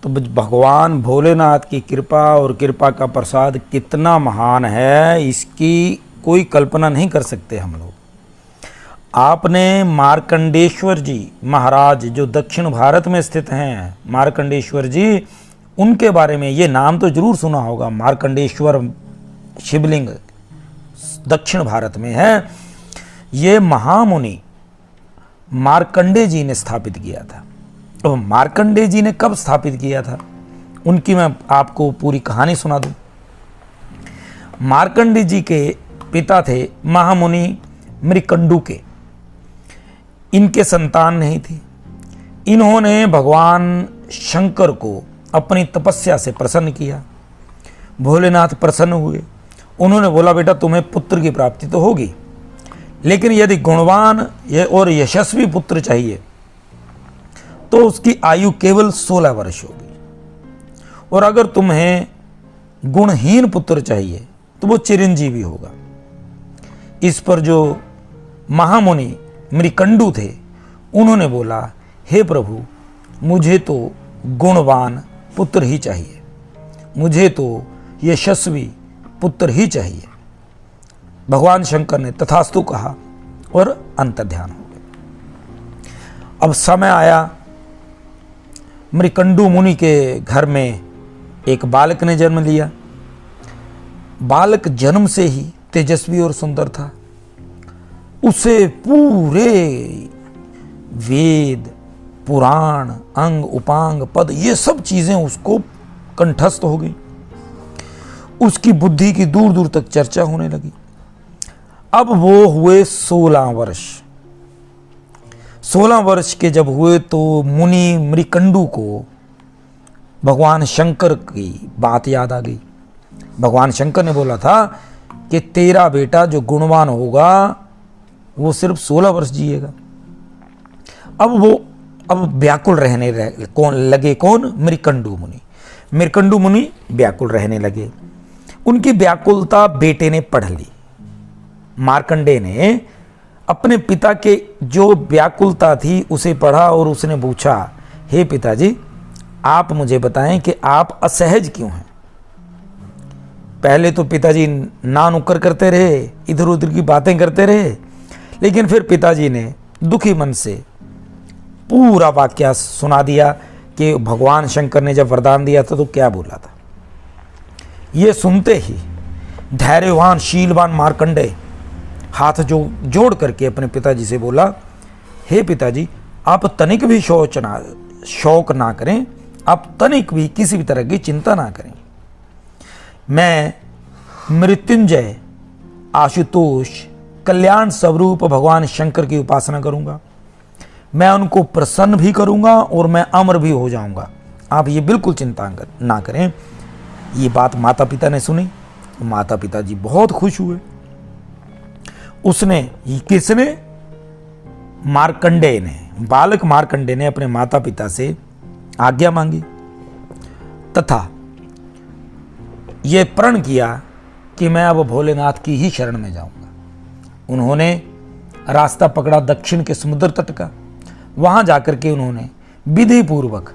तो भगवान भोलेनाथ की कृपा और कृपा का प्रसाद कितना महान है, इसकी कोई कल्पना नहीं कर सकते हम लोग। आपने मार्कंडेश्वर जी महाराज जो दक्षिण भारत में स्थित हैं, मार्कंडेश्वर जी, उनके बारे में ये नाम तो जरूर सुना होगा। मार्कंडेश्वर शिवलिंग दक्षिण भारत में है। ये महामुनि मार्कंडे जी ने स्थापित किया था। तो मार्कंडे जी ने कब स्थापित किया था, उनकी मैं आपको पूरी कहानी सुना दूं। मार्कंडे जी के पिता थे महामुनि मृकंडू के। इनके संतान नहीं थी। इन्होंने भगवान शंकर को अपनी तपस्या से प्रसन्न किया। भोलेनाथ प्रसन्न हुए। उन्होंने बोला, बेटा तुम्हें पुत्र की प्राप्ति तो होगी, लेकिन यदि गुणवान और यशस्वी पुत्र चाहिए तो उसकी आयु केवल 16 वर्ष होगी, और अगर तुम्हें गुणहीन पुत्र चाहिए तो वो चिरंजीवी होगा। इस पर जो महामुनि मृकंडू थे, उन्होंने बोला, हे प्रभु, मुझे तो गुणवान पुत्र ही चाहिए, मुझे तो यशस्वी पुत्र ही चाहिए। भगवान शंकर ने तथास्तु कहा और अंतर्ध्यान हो गए। अब समय आया, मृकंडू मुनि के घर में एक बालक ने जन्म लिया। बालक जन्म से ही तेजस्वी और सुंदर था। उसे पूरे वेद, पुराण, अंग, उपांग, पद, ये सब चीजें उसको कंठस्थ हो गई। उसकी बुद्धि की दूर दूर तक चर्चा होने लगी। अब वो हुए 16 वर्ष। 16 वर्ष के जब हुए तो मुनि मृकंडू को भगवान शंकर की बात याद आ गई। भगवान शंकर ने बोला था कि तेरा बेटा जो गुणवान होगा वो सिर्फ 16 वर्ष जिएगा। अब व्याकुल रहने लगे। कौन? मृकंडू मुनि। मृकंडू मुनि व्याकुल रहने लगे। उनकी व्याकुलता बेटे ने पढ़ ली। मार्कंडे ने अपने पिता के जो व्याकुलता थी उसे पढ़ा और उसने पूछा, हे पिताजी, आप मुझे बताएं कि आप असहज क्यों हैं। पहले तो पिताजी ना नुक्कर करते रहे, इधर उधर की बातें करते रहे, लेकिन फिर पिताजी ने दुखी मन से पूरा वाक्य सुना दिया कि भगवान शंकर ने जब वरदान दिया था तो क्या बोला था। ये सुनते ही धैर्यवान शीलवान मार्कंडे हाथ जो जोड़ करके अपने पिताजी से बोला, हे पिताजी, आप तनिक भी शौक ना करें, आप तनिक भी किसी भी तरह की चिंता ना करें। मैं मृत्युंजय, आशुतोष, कल्याण स्वरूप भगवान शंकर की उपासना करूंगा। मैं उनको प्रसन्न भी करूंगा और मैं अमर भी हो जाऊंगा। आप ये बिल्कुल चिंता ना करें। ये बात माता पिता ने सुनी। माता पिता जी बहुत खुश हुए। किसने? मार्कंडे ने, बालक मार्कंडे ने अपने माता पिता से आज्ञा मांगी तथा यह प्रण किया कि मैं अब भोलेनाथ की ही शरण में जाऊंगा। उन्होंने रास्ता पकड़ा दक्षिण के समुद्र तट का। वहां जाकर के उन्होंने विधि पूर्वक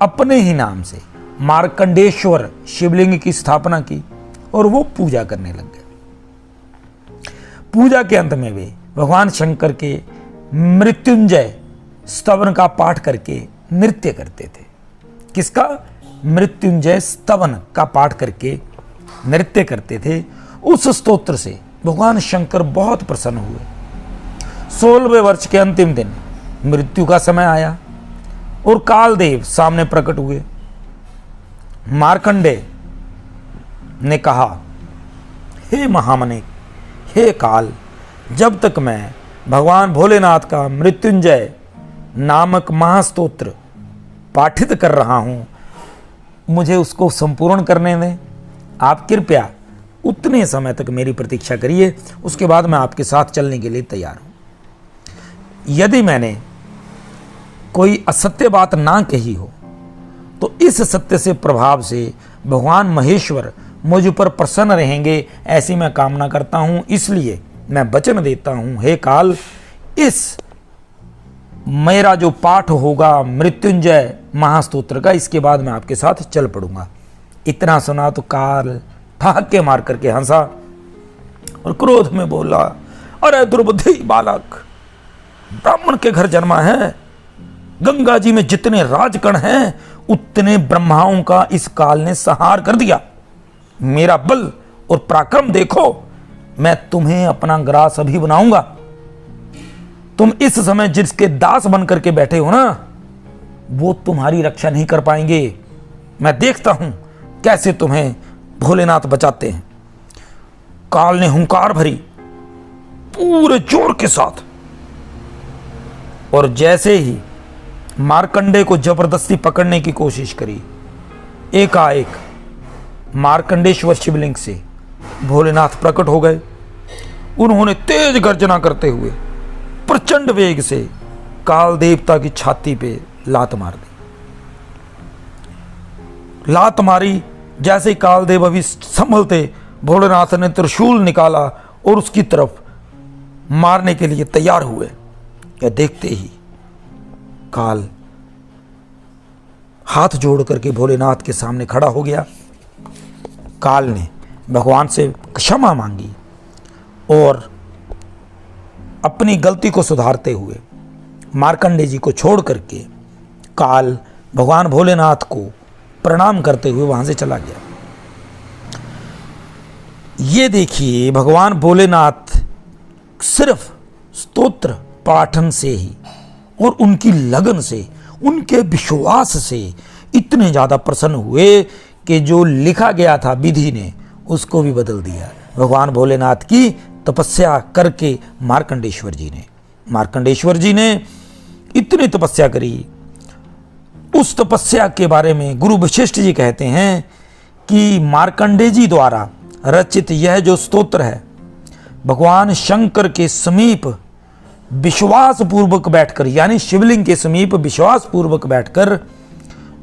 अपने ही नाम से मार्कंडेश्वर शिवलिंग की स्थापना की और वो पूजा करने लग गए। पूजा के अंत में वे भगवान शंकर के मृत्युंजय स्तवन का पाठ करके नृत्य करते थे। किसका? मृत्युंजय स्तवन का पाठ करके नृत्य करते थे। उस स्तोत्र से भगवान शंकर बहुत प्रसन्न हुए। 16वें वर्ष के अंतिम दिन मृत्यु का समय आया और कालदेव सामने प्रकट हुए। मार्कंडे ने कहा, हे महामने, हे काल, जब तक मैं भगवान भोलेनाथ का मृत्युंजय नामक महास्तोत्र पाठित कर रहा हूं, मुझे उसको संपूर्ण करने दें। आप कृपया उतने समय तक मेरी प्रतीक्षा करिए, उसके बाद मैं आपके साथ चलने के लिए तैयार हूं। यदि मैंने कोई असत्य बात ना कही हो तो इस सत्य से प्रभाव से भगवान महेश्वर मुझ पर प्रसन्न रहेंगे, ऐसी मैं कामना करता हूं। इसलिए मैं वचन देता हूं, हे काल, इस मेरा जो पाठ होगा मृत्युंजय महास्तोत्र का, इसके बाद मैं आपके साथ चल पड़ूंगा। इतना सुना तो काल ठहाके मार करके हंसा और क्रोध में बोला, अरे दुर्बुद्धि बालक, ब्राह्मण के घर जन्मा है, गंगा जी में जितने राजकण हैं उतने ब्रह्माओं का इस काल ने संहार कर दिया। मेरा बल और पराक्रम देखो, मैं तुम्हें अपना ग्रास अभी बनाऊंगा। तुम इस समय जिसके दास बनकर के बैठे हो ना, वो तुम्हारी रक्षा नहीं कर पाएंगे। मैं देखता हूं कैसे तुम्हें भोलेनाथ बचाते हैं। काल ने हुंकार भरी पूरे जोर के साथ, और जैसे ही मार्कंडे को जबरदस्ती पकड़ने की कोशिश करी, एकाएक मार्कंडेश्वर शिवलिंग से भोलेनाथ प्रकट हो गए। उन्होंने तेज गर्जना करते हुए प्रचंड वेग से काल देवता की छाती पे लात मार दी। लात मारी, जैसे ही कालदेव अभी संभलते, भोलेनाथ ने त्रिशूल निकाला और उसकी तरफ मारने के लिए तैयार हुए। यह देखते ही काल हाथ जोड़ करके भोलेनाथ के सामने खड़ा हो गया। काल ने भगवान से क्षमा मांगी और अपनी गलती को सुधारते हुए मार्कंडे जी को छोड़ करके काल भगवान भोलेनाथ को प्रणाम करते हुए वहां से चला गया। ये देखिए, भगवान भोलेनाथ सिर्फ स्तोत्र पाठन से ही और उनकी लगन से, उनके विश्वास से इतने ज़्यादा प्रसन्न हुए कि जो लिखा गया था विधि ने उसको भी बदल दिया। भगवान भोलेनाथ की तपस्या करके मार्कंडेश्वर जी ने इतनी तपस्या करी। उस तपस्या के बारे में गुरु वशिष्ठ जी कहते हैं कि मार्कंडे जी द्वारा रचित यह जो स्तोत्र है, भगवान शंकर के समीप विश्वास पूर्वक बैठकर, यानी शिवलिंग के समीप विश्वास पूर्वक बैठकर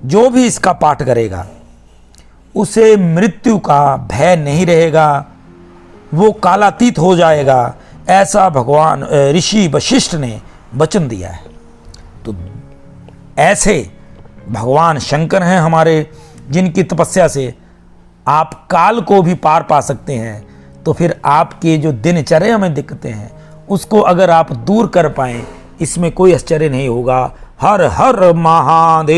जो भी इसका पाठ करेगा उसे मृत्यु का भय नहीं रहेगा, वो कालातीत हो जाएगा, ऐसा भगवान ऋषि वशिष्ठ ने वचन दिया है। तो ऐसे भगवान शंकर हैं हमारे, जिनकी तपस्या से आप काल को भी पार पा सकते हैं। तो फिर आपके जो दिनचर्या में दिक्कतें हैं उसको अगर आप दूर कर पाएं, इसमें कोई आश्चर्य नहीं होगा। हर हर महादेव।